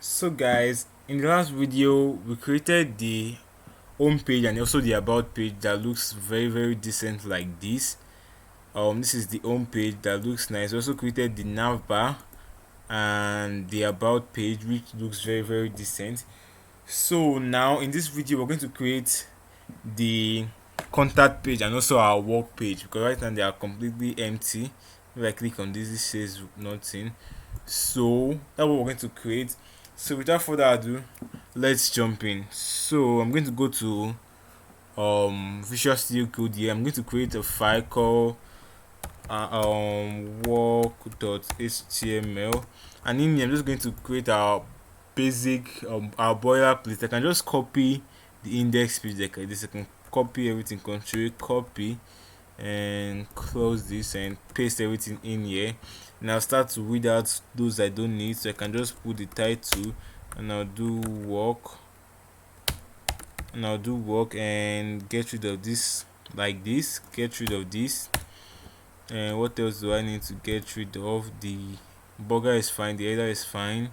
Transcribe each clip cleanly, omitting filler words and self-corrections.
So guys, in the last video we created the home page and also the about page that looks very decent like this. This is the home page that looks nice. We also created the nav bar and the about page, which looks very decent. So now in this video we're going to create the contact page and also our work page, because right now they are completely empty. If I click on this, it says nothing. So that's what we're going to create. So without further ado, let's jump in. So I'm going to go to Visual Studio Code here. I'm going to create a file called work.html, and in here I'm just going to create our basic our boilerplate. I can just copy the index page like this. I can copy everything, control copy, and close this and paste everything in here. And I'll start to weed out those I don't need, so I can just put the title and I'll do work and get rid of this like this, get rid of this. And what else do I need to get rid of? The burger is fine, the header is fine.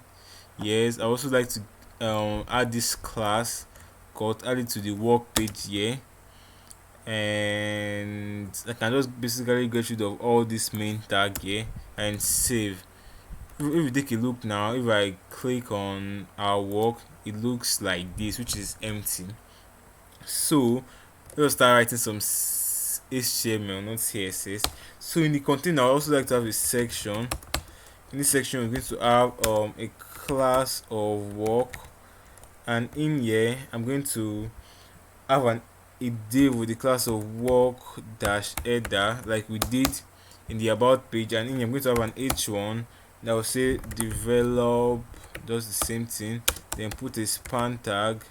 Yes, I also like to add this class called add it to the work page here, and I can just basically get rid of all this main tag here and save. If you take a look now, if I click on our work, it looks like this, which is empty. So let's start writing some HTML, not CSS. So in the container, I also like to have a section. In this section, we're going to have a class of work, and in here I'm going to have a div with the class of work dash header like we did in the about page, and in here I'm going to have an h1 that will say develop, does the same thing, then put a span tag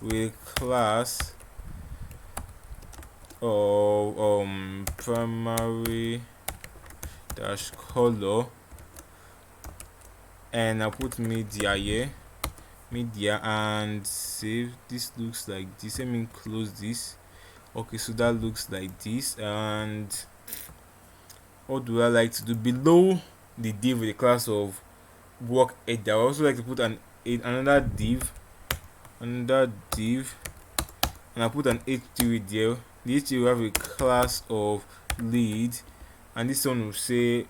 with class of primary dash color, and I'll put media here, media, and save. This looks like this. Let me close this. Okay, so that looks like this. And what do I like to do below the div with the class of work header? I also like to put another div, and I put an h3 there. The h3 will have a class of lead, and this one will say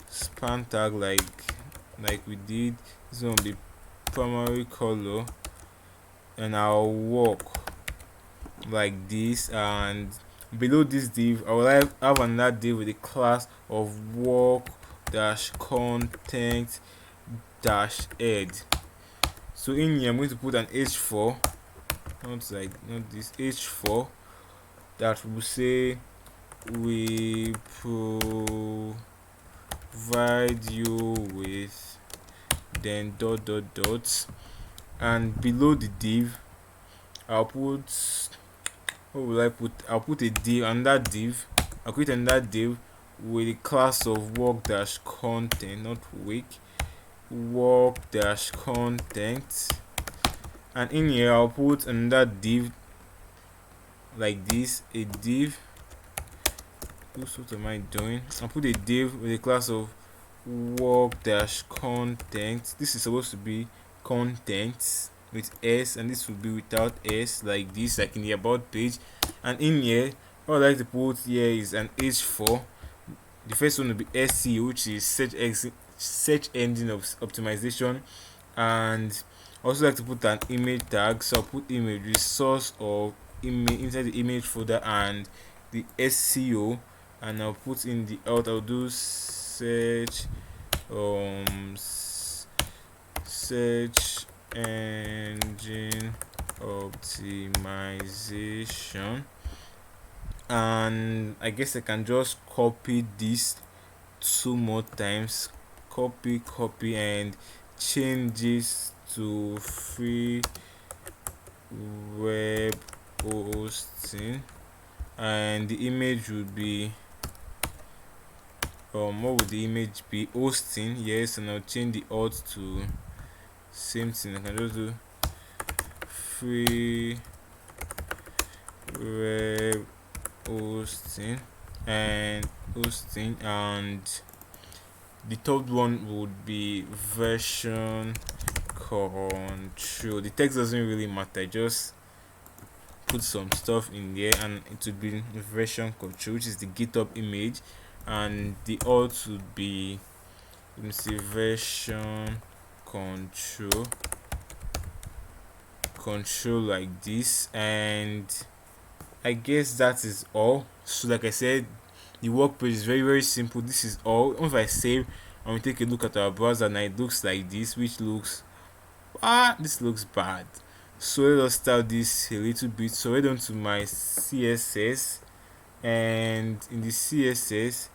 span tag like we did. This one will be primary color, and I'll work like this. And below this div I will have another div with a class of work dash content dash head. So in here I'm going to put an h4, not this, h4 that will say we provide you with, then dot, and below the div I'll put, what will I put? I'll put a div, another div. I'll create another div with a class of work dash content, not week, work dash content, and in here I'll put another div like this, a div. What am I doing? I'll put a div with a class of work dash content. This is supposed to be content with s, and this will be without s, like this, like in the about page. And in here what I like to put here is an h4. The first one will be SEO, which is search engine of optimization, and I also like to put an image tag. So I'll put image with source of image inside the image folder and the SEO, and I'll put in the out. I'll do search engine optimization, and I guess I can just copy this 2 more times, copy and change this to free web hosting, and the image would be what would the image be? Hosting, yes. And I'll change the alt to same thing. I can just do free web hosting, and the third one would be version control. The text doesn't really matter, just put some stuff in there and it would be version control, which is the GitHub image, and the alt would be, let me see, version control like this. And I guess that is all. So like I said, the work page is very simple. This is all. If I save and we take a look at our browser, and it looks like this, which looks this looks bad. So let us start this a little bit. So head on to my CSS, and in the CSS,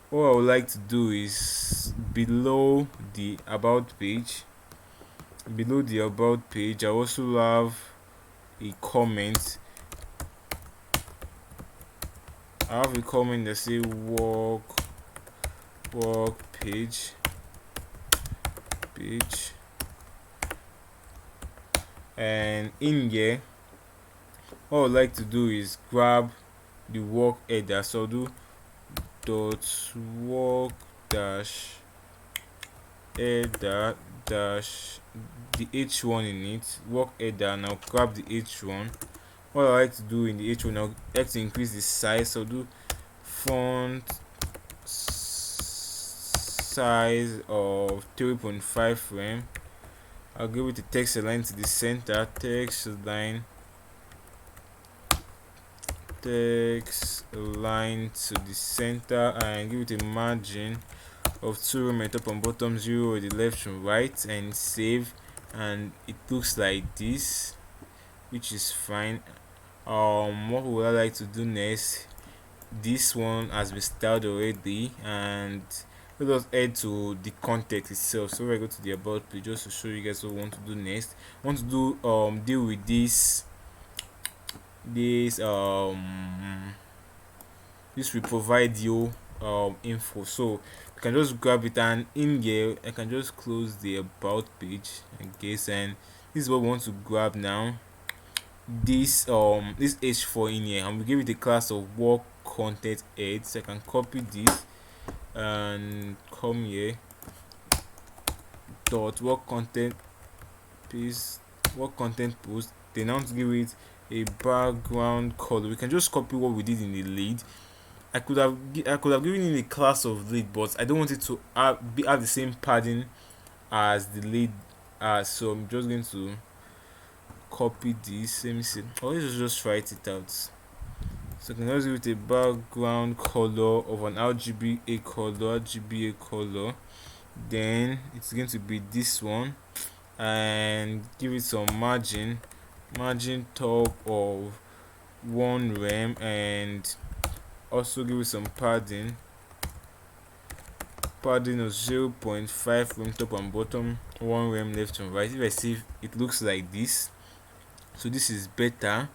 what I would like to do is below the about page, I also have a comment. I have a comment that say work page, and in here what I would like to do is grab the work header. So I'll do dot work dash header dash the h1 in it, work header, and I'll grab the h1. What I like to do in the h1, I'll like to increase the size. So I'll do font size of 3.5 frame. I'll give it a text align to the center, text align to the center, and give it a margin of 2 rem top and bottom, 0 with the left and right, and save. And it looks like this, which is fine. What would I like to do next? This one has been styled already, and let us head to the context itself. So I go to the about page just to show you guys what we want to do next. I want to do deal with this this will provide you info. So you can just grab it, and in here I can just close the about page, I guess, and this is what we want to grab now. This h4 in here, and we give it a class of work content head. So I can copy this and come here, dot work content piece, work content post. Then I want to give it a background color. We can just copy what we did in the lead. I could have given it a class of lead, but I don't want it to have the same padding as the lead. So I'm just going to copy this. Let me see. Let's just write it out. So I can just give it a background color of an RGBA color. Then it's going to be this one, and give it some margin top of 1 rem, and also give it some padding of 0.5 rem top and bottom, 1 rem left and right. If I see, it looks like this. So this is better.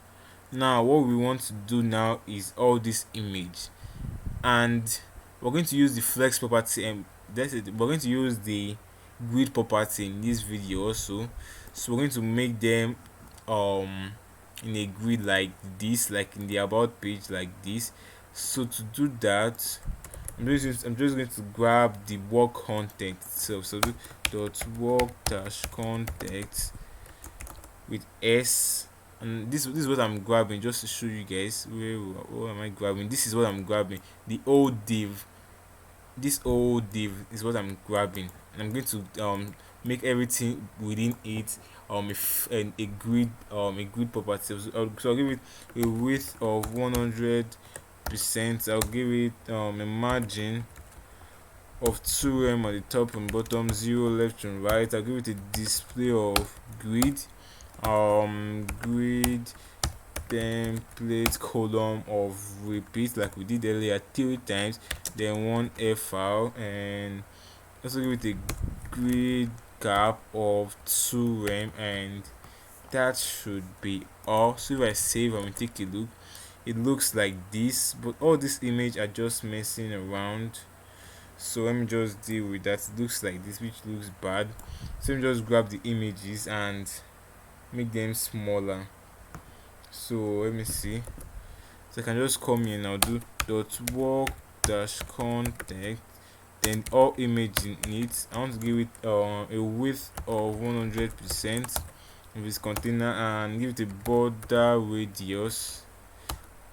Now what we want to do now is all this image, and we're going to use the flex property, and that's it. We're going to use the grid property in this video also. So we're going to make them in a grid like this, like in the about page like this. So to do that, I'm just going to grab the work content itself. So do dot work dash context with s, and this is what I'm grabbing, just to show you guys what am I grabbing. This is what I'm grabbing, the old div. This old div is what I'm grabbing, and I'm going to make everything within it a grid property. So I'll give it a width of 100%. I'll give it a margin of 2 rem at the top and bottom, 0 left and right. I'll give it a display of grid template column of repeat, like we did earlier, 3 times, then 1 fr, and also give it a grid gap of 2 rem, and that should be all. So if I save and we take a look, it looks like this, but all this image are just messing around. So let me just deal with that. It looks like this, which looks bad. So let me just grab the images and make them smaller. So let me see. So I can just come here and I'll do dot work dash context, then all image in it. I want to give it a width of 100% of its container, and give it a border radius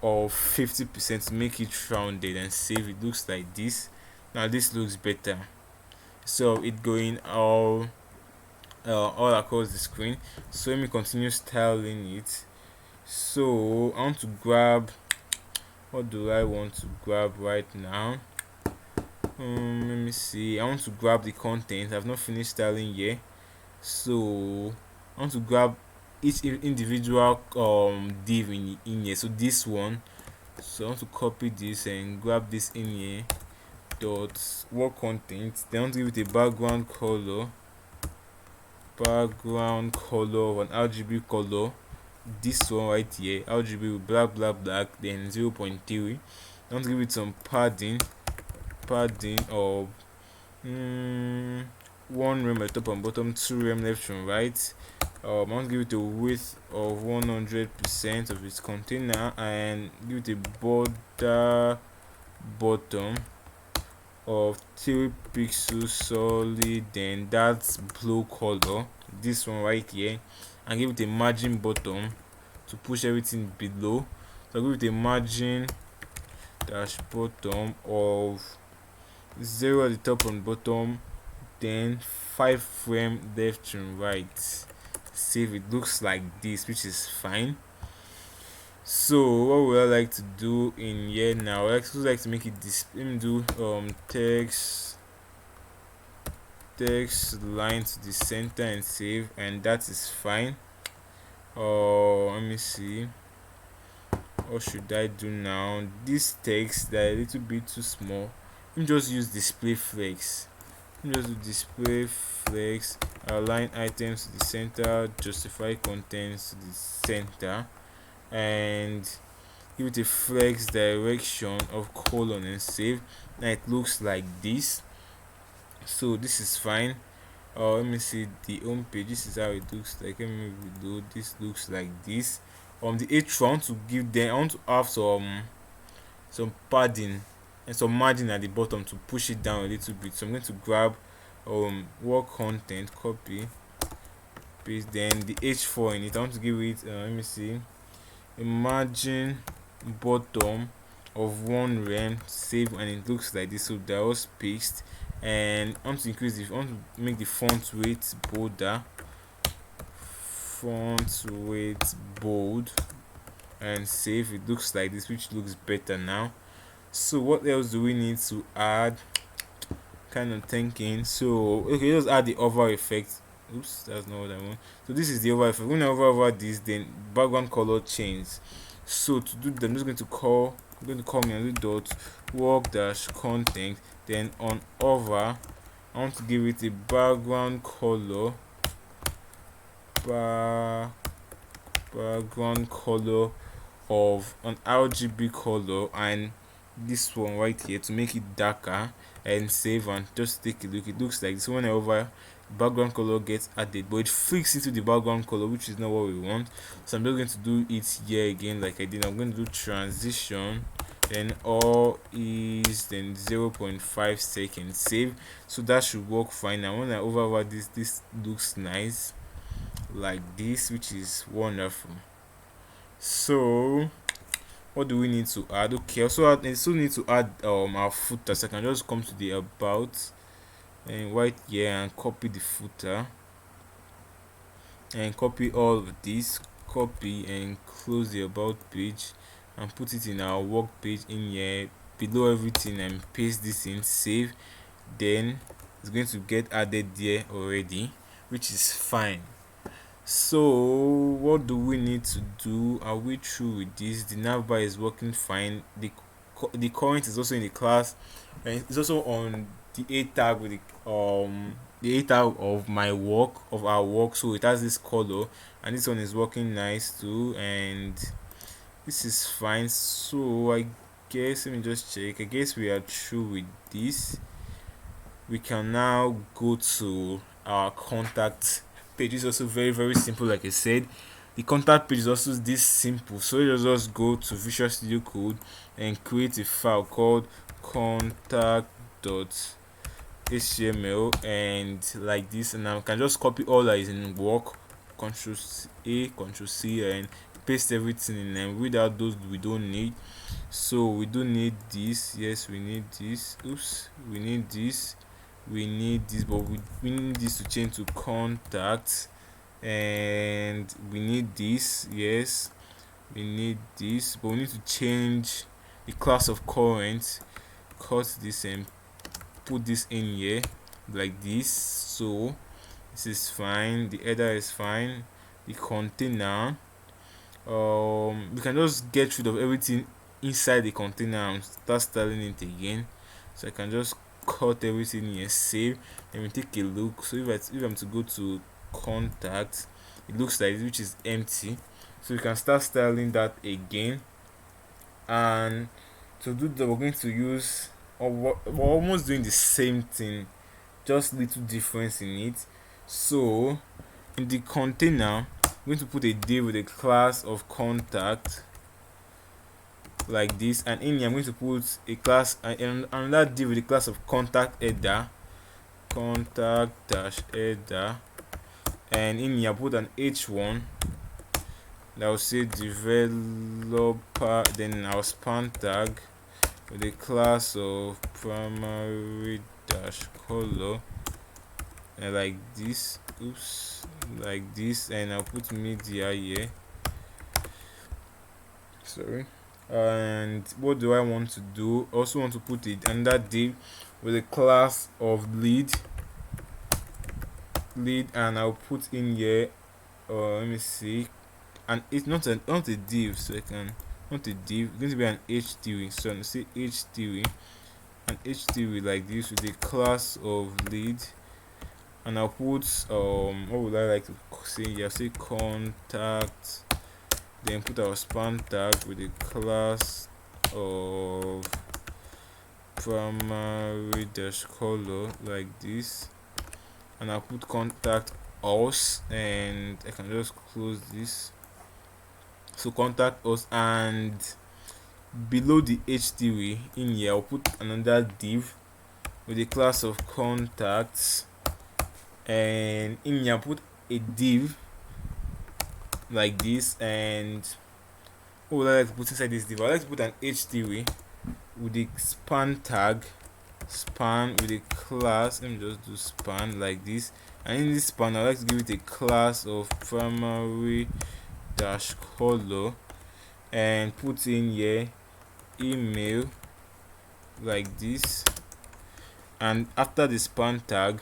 of 50% to make it rounded, and save. It looks like this. Now this looks better, so it going all across the screen. So let me continue styling it. So I want to grab, what do I want to grab right now? Let me see. I want to grab the content. I've not finished styling yet, so I want to grab each individual div in here. So this one, so I want to copy this and grab this in here. Dot work content. Then I want to give it a background color of an RGB color. This one right here, RGB with black, then 0.3. I want to give it some padding of 1 rem at top and bottom, 2 rem left and right. I want to give it a width of 100% of its container, and give it a border bottom of 3 pixels solid, then that's blue color, this one right here, and give it a margin bottom to push everything below. So I'll give it a margin dash bottom of 0 at the top and bottom, then 5 frame left and right. Save. It looks like this, which is fine. So what would I like to do in here now? I also like to make it display. Let me do text line to the center and save, and that is fine. Let me see, what should I do now? This text that a little bit too small. Let me just use display flex. Align items to the center, justify contents to the center, and give it a flex direction of colon and save. Now it looks like this, so this is fine. Let me see the home page. This is how it looks like. Let me reload. This looks like this. The H1, I want to give them, I want to have some padding and some margin at the bottom to push it down a little bit. So I'm going to grab work content, copy, paste, then the H4 in it. I want to give it let me see, a margin bottom of 1 rem, save, and it looks like this. So that was pasted, and I want to increase I want to make the font weight bolder, bold, and save. It looks like this, which looks better now. So what else do we need to add? Kind of thinking. So okay, just add the hover effect. Oops, that's not what I want. So this is the hover effect. When I hover over this, then background color change. So to do that, I'm going to call my dot work dash content, then on hover I want to give it a background color of an RGB color, and this one right here to make it darker, and save, and just take a look. It looks like this. Whenever background color gets added, but it flicks into the background color, which is not what we want. So I'm just going to do it here again like I did. I'm going to do transition, then all is, then 0.5 seconds, save. So that should work fine. Now when I over this looks nice like this, which is wonderful. So what do we need to add? Okay, I still need to add our footer. So I can just come to the about and right here and copy the footer, and copy all of this, copy and close the about page, and put it in our work page in here below everything, and paste this in, save. Then it's going to get added there already, which is fine. So what do we need to do? Are we through with this? The nav bar is working fine. The current is also in the class, and it's also on the A tag with the A tag of our work. So it has this color, and this one is working nice too, and this is fine. So I guess, let me just check. I guess we are through with this. We can now go to our contact page. Is also very simple. Like I said, the contact page is also this simple. So you just go to Visual Studio Code and create a file called contact.js. HTML and like this, and I can just copy all that is in work, Control A, Control C, and paste everything in, and read out those we don't need. So we don't need this. Yes, we need this. Oops, we need this. We need this, but we need this to change to contact, and we need this. Yes, we need this, but we need to change the class of current. Cut this and put this in here like this. So this is fine, the header is fine, the container, we can just get rid of everything inside the container and start styling it again. So I can just cut everything here, save, and we take a look. So if I'm to go to contact, it looks like which is empty. So we can start styling that again. And to do that, we're going to use, or we're almost doing the same thing, just little difference in it. So in the container, I'm going to put a div with a class of contact like this, and in here I'm going to put a class and another div with a class of contact header, contact dash header, and in here I put an h1 that will say developer, then I'll span tag with a class of primary dash color, and like this. Oops, like this, and I'll put media here. Sorry. And what do I want to do? I also want to put it another div with a class of lead, and I'll put in here. Let me see, and it's not a div, so I can not a div. It's going to be an HTV. So I'm say HTV, an HTV like this with a class of lead, and I'll put what would I like to say here? Say contact, then put our span tag with a class of primary dash color like this, and I'll put contact us, and I can just close this. So contact us, and below the HTV in here I'll put another div with a class of contacts, and in here I'll put a div like this. And what would I like to put inside this div? I like to put an HTV with the span tag, span with a class. Let me just do span like this, and in this span I like to give it a class of primary dash color, and put in here email like this. And after the span tag,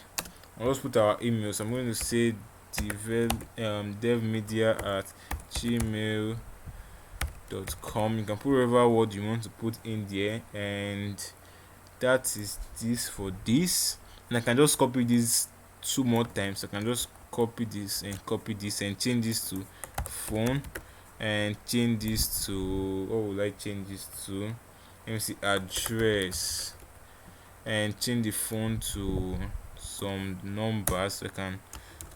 I'll just put our email. So I'm going to say devmedia@gmail.com. You can put whatever word you want to put in there, and that is this for this. And I can just copy this 2 more times. I can just copy this and change this to phone, and change this to, what will I change this to? Let me see, address, and change the phone to some numbers. So I can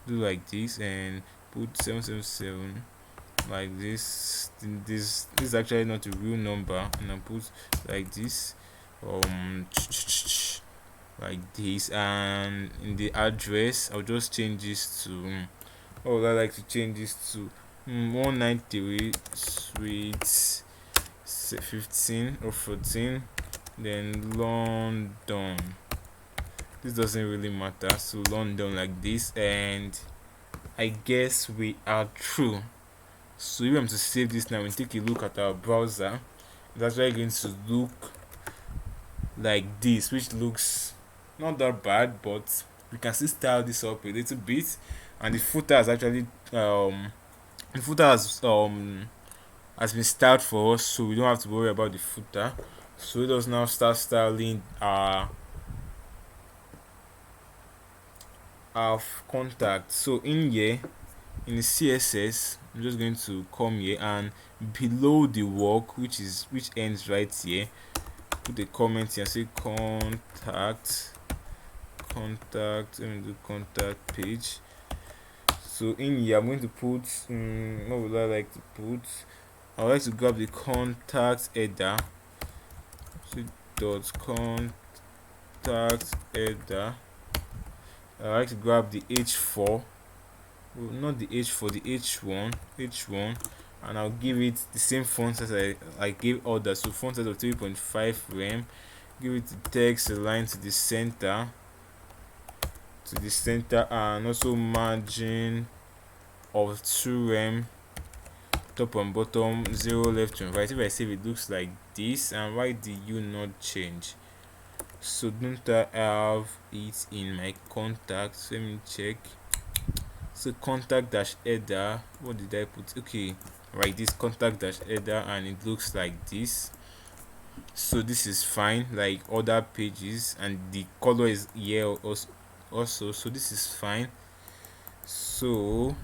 do like this and put 777 like this. This is actually not a real number, and I put like this, like this. And in the address I'll just change this to, what would I like to change this to? 193 Suite 15 or 14, then London. This doesn't really matter, so London like this, and I guess we are through. So if I'm to save this now and take a look at our browser, it's actually going to look like this, which looks not that bad, but we can still style this up a little bit. And the footer has actually has been styled for us, so we don't have to worry about the footer. So let us now start styling our contact. So in here, in the CSS, I'm just going to come here, and below the work, which ends right here, put a comment here, say contact. Let me do contact page. So in here I'm going to put, what would I like to put? I would like to grab the contact header, so dot contact header. I like to grab the h4, not the h4, the h1, and I'll give it the same font size I gave others. So font size of 3.5 rem. Give it the text align to the center, and also margin of 2 rem, top and bottom, 0 left and right. If I save, it looks like this. And why did you not change? So don't I have it in my contacts? Let me check. So contact dash header, what did I put? Okay, right, this contact dash header, and it looks like this. So this is fine, like other pages, and the color is here also. So this is fine. So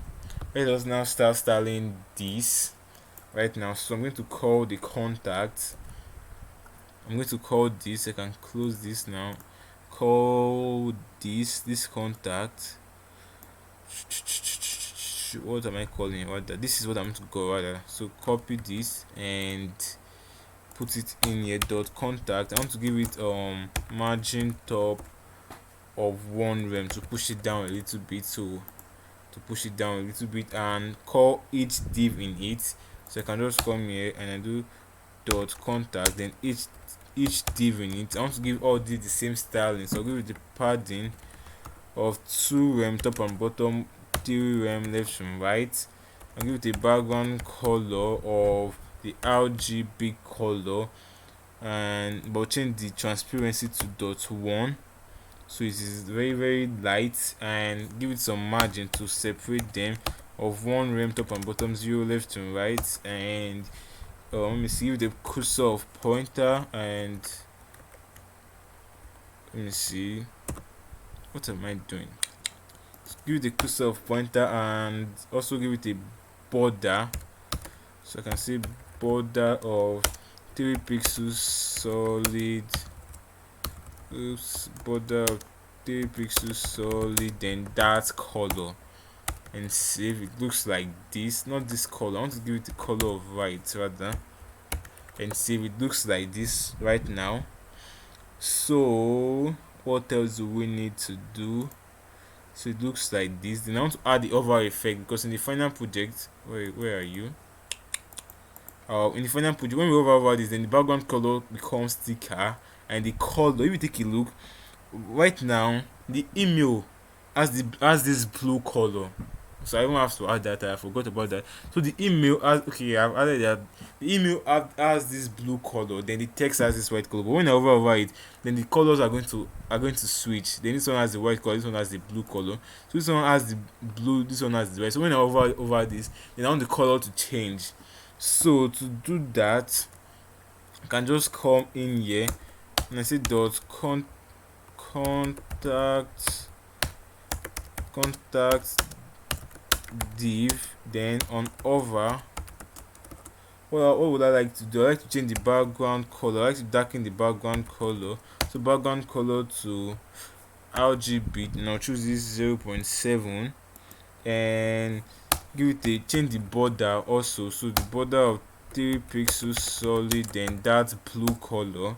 let us now start styling this right now. So I'm going to call the contact. I'm going to call this. I can close this now. Call this contact. What am I calling it? This is what I'm going to call rather. So copy this and put it in here. Dot contact. I want to give it margin top of 1 rem to push it down a little bit. So to push it down a little bit, and call each div in it. So I can just come here and I do dot contact, then each div in it. I want to give all these the same styling, so I'll give it the padding of 2 rem top and bottom, 3 rem left and right. I'll give it a background color of the RGB color, and but change the transparency to .1, so it is very light, and give it some margin to separate them of 1 rem top and bottom, 0 left and right. And let me see, give the cursor of pointer, and let me see, what am I doing? Give it the cursor of pointer, and also give it a border. So I can say border of 3 pixels solid. Border of 3 pixels solid, then that color, and save. It looks like this, not this color. I want to give it the color of white rather, and save. It looks like this right now. So what else do we need to do? So it looks like this. Then I want to add the hover effect, because in the final project, where are you? In the final project, when we hover over this, then the background color becomes thicker, and the color, if you take a look right now, the email has this blue color. So I even have to add that. I forgot about that. So the email has, okay, I've added that. The email has this blue color, then the text has this white color. But when I hover over it, then the colors are going to switch. Then this one has the white color, this one has the blue color. So this one has the blue, this one has the white. So when I hover over this, then I want the color to change. So to do that, I can just come in here and I say dot contact div, then on hover, what would I like to do? I like to change the background color. I like to darken the background color. So background color to RGB, and I'll choose this 0.7, and give it a change the border also. So the border of 3 pixels solid, then that blue color,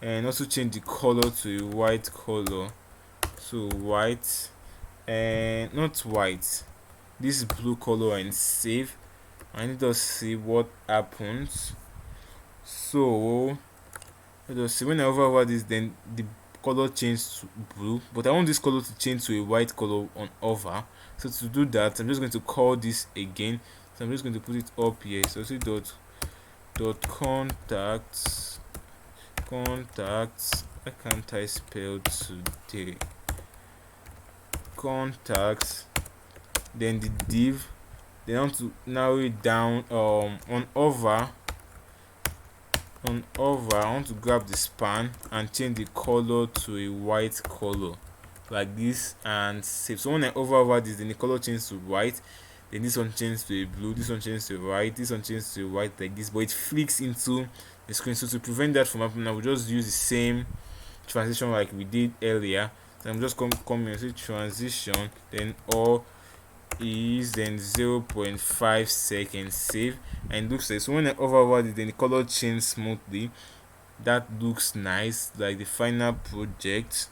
and also change the color to a white color. So white, and not white, this blue color, and save. I need to see what happens. So let us see, when I hover over this, then the color changes to blue, but I want this color to change to a white color on hover. So to do that, I'm just going to call this again. So I'm just going to put it up here. So see dot contacts. Why can't I spell today? Contacts, then the div. Then I want to narrow it down on hover. I want to grab the span and change the color to a white color like this, and save. So when I hover over this, then the color changes to white, then this one changes to a blue, this one changes to white, this one changes to white like this, but it flicks into the screen. So to prevent that from happening, I will just use the same transition like we did earlier. So I'm just come and say transition, then all is then 0.5 seconds, save, and looks like, so when I hover over it, then the color changes smoothly. that looks nice, like the final project.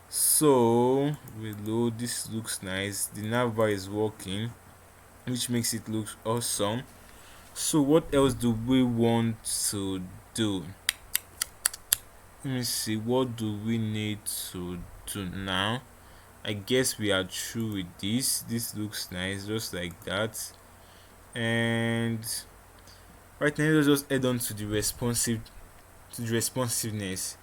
So reload. This looks nice. The nav bar is working, which makes it look awesome. So what else do we want to do? Let me see, what do we need to do now? I guess we are through with this looks nice, just like that. And right now, let's just head on to the responsiveness.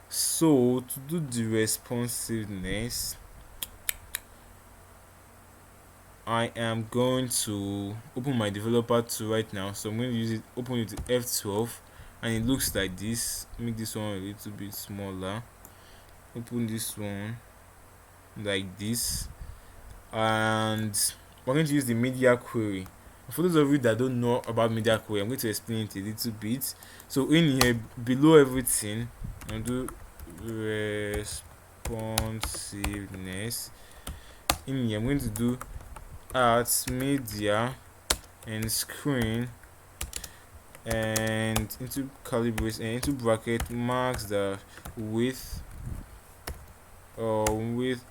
So to do the responsiveness, I am going to open my developer tool right now. So I'm going to use it, open it with F12, and it looks like this. Make this one a little bit smaller. Open this one like this, and we're going to use the media query. For those of you that don't know about media query, I'm going to explain it a little bit. So in here, below everything, I'll do responsiveness. In here, I'm going to do at media and screen, and into calibrates and into bracket marks the width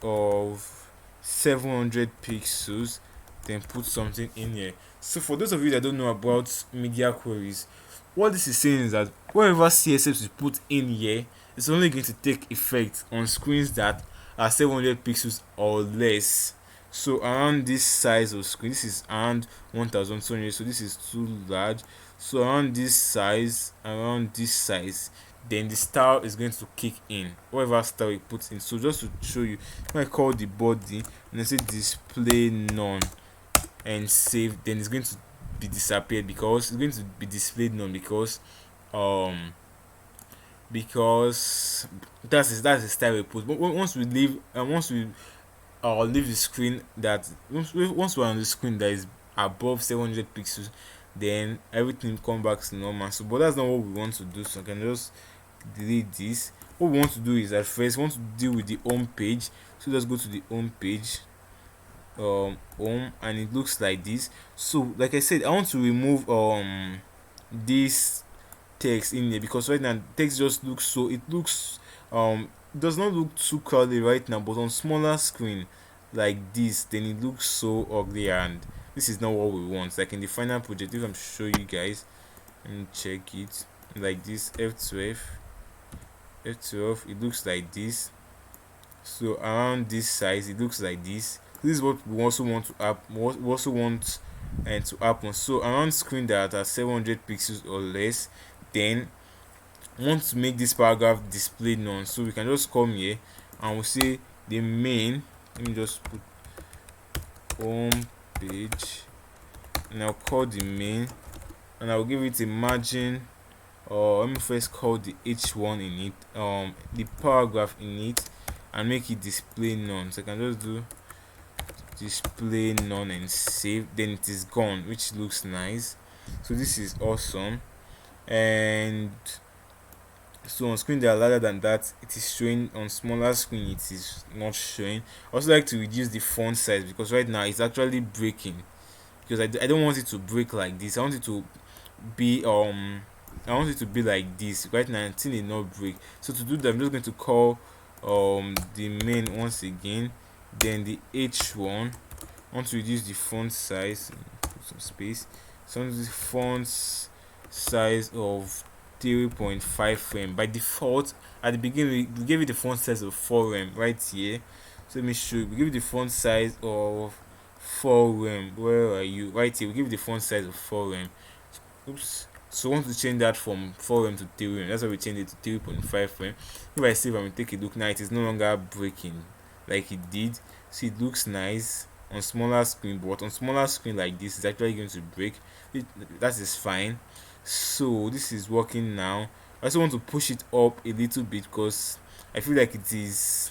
of 700 pixels, then put something in here. So for those of you that don't know about media queries, what this is saying is that whatever CSS you put in here, it's only going to take effect on screens that are 700 pixels or less. So around this size of screen, this is around 1200, so this is too large. So around this size, then the style is going to kick in, whatever style you put in. So just to show you, if I call the body and I say display none and save, then it's going to be disappeared, because it's going to be displayed none, because that's the style we put. But once we leave, leave the screen, that once we're on the screen that is above 700 pixels, then everything come back to normal. So but that's not what we want to do, so I can just delete this. What we want to do is that first we want to deal with the home page. So let's go to the home page, home, and it looks like this. So like I said, I want to remove this text in here, because right now text just looks so, it looks does not look too crowded right now, but on smaller screen like this, then it looks so ugly, and this is not what we want. Like in the final project, if I'm show you guys, and check it like this, F12, it looks like this. So around this size, it looks like this. This is what we also want to to happen. So around screen that are 700 pixels or less, then we want to make this paragraph display none. So we can just come here and we'll say the main, let me just put home page, and I'll call the main, and I'll give it a margin, or let me first call the h1 in it, the paragraph in it, and make it display none. So I can just do display none and save, then it is gone, which looks nice. So this is awesome. And so on screen they are larger than that, it is showing. On smaller screen it is not showing. I also like to reduce the font size, because right now it's actually breaking, because I don't want it to break like this. I want it to be like this. Right now until it not break. So to do that, I'm just going to call the main once again, then the h1. I want to reduce the font size, put some space. So the font size of 3.5 frame. By default, at the beginning we gave it the font size of 4 rem right here. So let me show you. We give it the font size of 4 rem. Where are you? Right here. We give it the font size of 4 rem. Oops. So we want to change that from 4 rem to 3 rem. That's why we changed it to 3.5 rem. If I save and we take a look now, it is no longer breaking like it did. So it looks nice on smaller screen, but on smaller screen like this, it's actually going to break. That is fine. So this is working now. I also want to push it up a little bit, because I feel like it is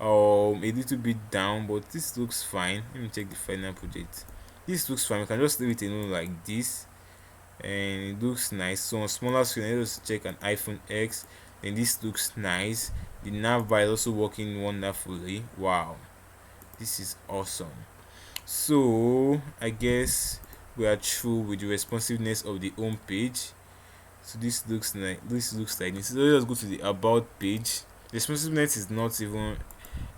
a little bit down, but this looks fine. Let me check the final project. This looks fine. We can just leave it alone like this, and it looks nice. So on smaller screen, I just check an iPhone X, and this looks nice. The nav bar is also working wonderfully. Wow, this is awesome. So I guess we are through with the responsiveness of the home page. So this looks like this. So let's go to the about page. The responsiveness is not even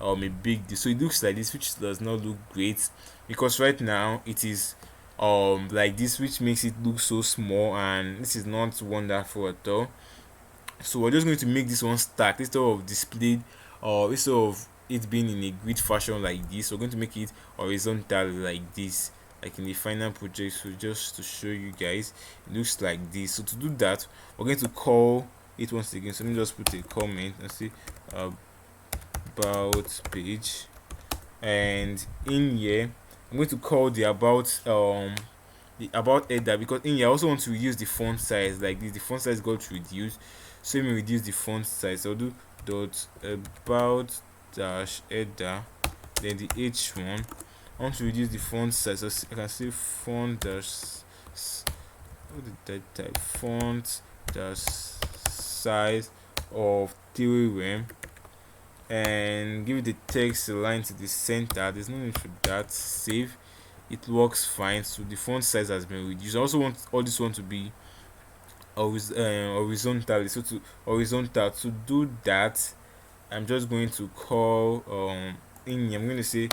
a big deal, so it looks like this, which does not look great because right now it is like this, which makes it look so small, and this is not wonderful at all. So we're just going to make this one stacked instead of displayed, or instead of it being in a grid fashion like this. We're going to make it horizontal like this, like in the final project. So just to show you guys, it looks like this. So to do that, we're going to call it once again. So let me just put a comment and say about page, and in here I'm going to call the about header, because in here I also want to reduce the font size like this. The font size got reduced, so let me reduce the font size. So I'll do dot about dash header, then the h1. I want to reduce the font size, so I can say font dash, what did I type, font dash size of 3 rem, and give it the text align to the center. There's no need for that. Save. It works fine. So the font size has been reduced. I also want all this one to be horizontally. So to horizontal, to do that, I'm just going to call in here, I'm going to say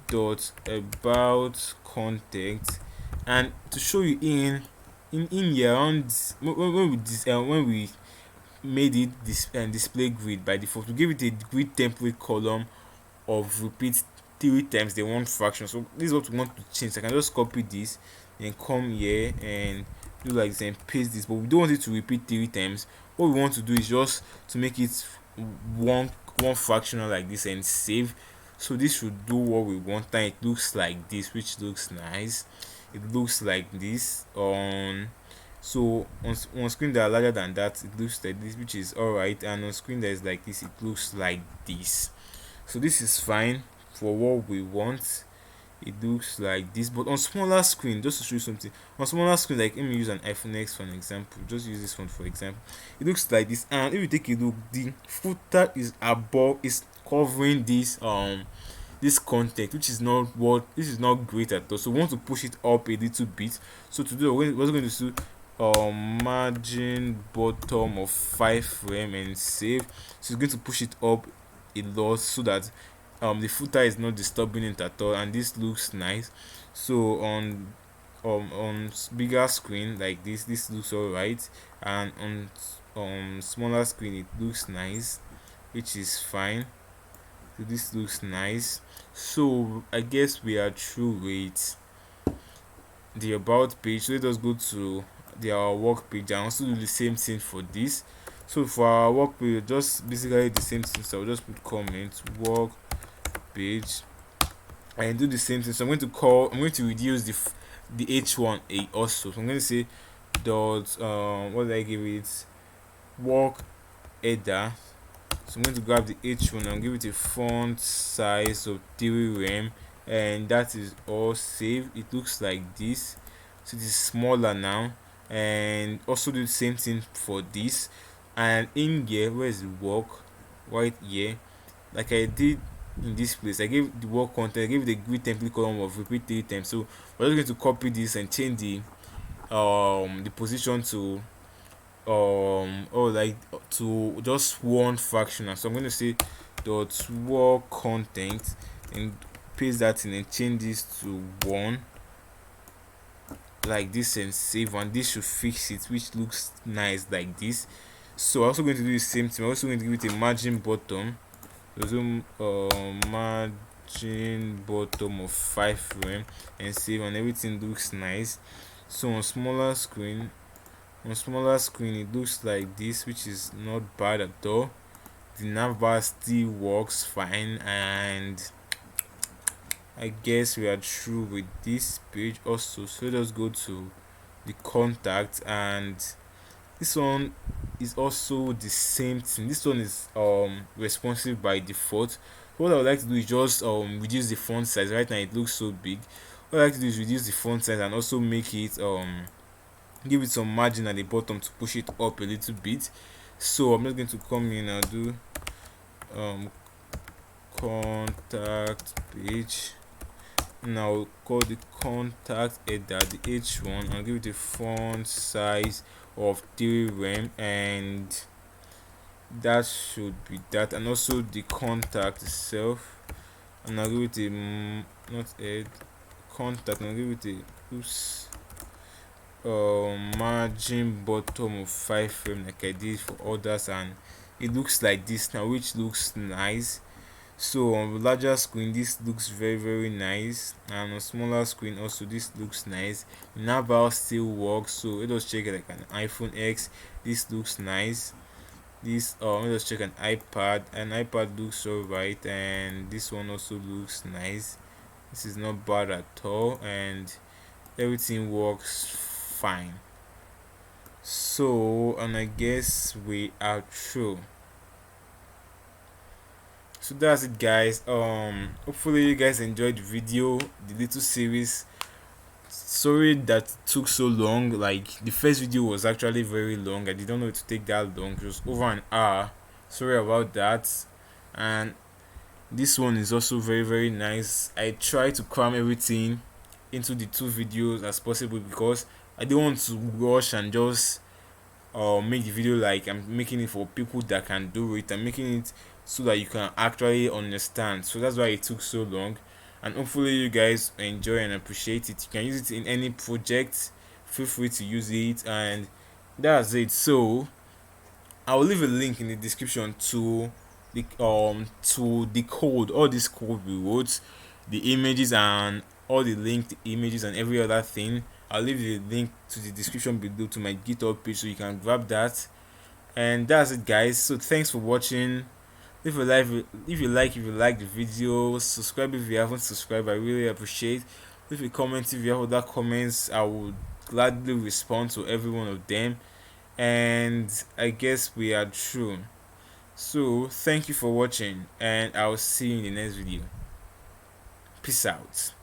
dot about content, and to show you in here around when we made it this display grid by default, we give it a grid template column of repeat 3 times the one fraction. So this is what we want to change. I can just copy this and come here and do like this and paste this, but we don't want it to repeat 3 times. What we want to do is just to make it one fractional like this and save. So this should do what we want, and it looks like this, which looks nice. It looks like this on, so on screen that are larger than that, it looks like this, which is alright, and on screen that is like this, it looks like this. So this is fine for what we want. It looks like this, but on smaller screen, just to show you something, on smaller screen, like let me use an iPhone X for an example, just use this one for example, it looks like this. And if you take a look, the footer is above, is covering this content, which is not great at all. So we want to push it up a little bit. So to do, we're going to do margin bottom of 5 rem and save. So it's going to push it up a lot so that the footer is not disturbing it at all, and this looks nice. So on bigger screen like this looks alright, and on smaller screen it looks nice, which is fine. So this looks nice. So I guess we are through with the about page. So let us go to our work page and also do the same thing for this. So for our work page, just basically the same thing. So I'll just put comment work page and do the same thing. So I'm going to reduce the h1 also. So I'm going to say dot what did I give it, work header. So I'm going to grab the h1 and give it a font size of 3 rem, and that is all. Save. It looks like this, so it is smaller now. And also do the same thing for this. And in here, where is the work, right here, like I did in this place, I gave the work content, I gave the grid template column of repeat 3 times. So we're just going to copy this and change the position to or like to just one fractional. So I'm going to say dot work content and paste that in and change this to 1 like this and save, and this should fix it, which looks nice like this. So I'm also going to do the same thing. I'm also going to give it a margin bottom, so margin bottom of 5 rem and save, and everything looks nice. So on smaller screen it looks like this, which is not bad at all. The nav bar still works fine, and I guess we are through with this page also. So let's go to the contact, and this one is also the same thing. This one is responsive by default. What I would like to do is just reduce the font size. Right now it looks so big. What I like to do is reduce the font size and also make it give it some margin at the bottom to push it up a little bit. So I'm just going to come in and do contact page, Now call the contact header the h1 and give it a font size of 3 rem, and that should be that. And also the contact itself, and I'll give it a not head contact, and I'll give it a oops margin bottom of 5 frame like I did for others, and it looks like this now, which looks nice. So on the larger screen this looks very nice, and on smaller screen also this looks nice. Nav bar still works, so let us check it like an iPhone X. This looks nice. This let us check an iPad looks alright, and this one also looks nice. This is not bad at all, and everything works fine. So, and I guess we are through. So that's it, guys. Hopefully you guys enjoyed the video, the little series. Sorry that it took so long. Like, the first video was actually very long. I didn't know it would take that long. It was over an hour. Sorry about that. And this one is also very nice. I try to cram everything into the 2 videos as possible, because I don't want to rush and just make the video like I'm making it for people that can do it. I'm making it so that you can actually understand. So that's why it took so long. And hopefully you guys enjoy and appreciate it. You can use it in any project. Feel free to use it, and that's it. So I will leave a link in the description to the code, all this code we wrote, the images and all the linked images and every other thing. I'll leave the link to the description below to my GitHub page, so you can grab that. And that's it, guys. So thanks for watching. If you like the video, subscribe if you haven't subscribed. I really appreciate. Leave a comment if you have other comments. I would gladly respond to every one of them. And I guess we are through. So thank you for watching, and I'll see you in the next video. Peace out.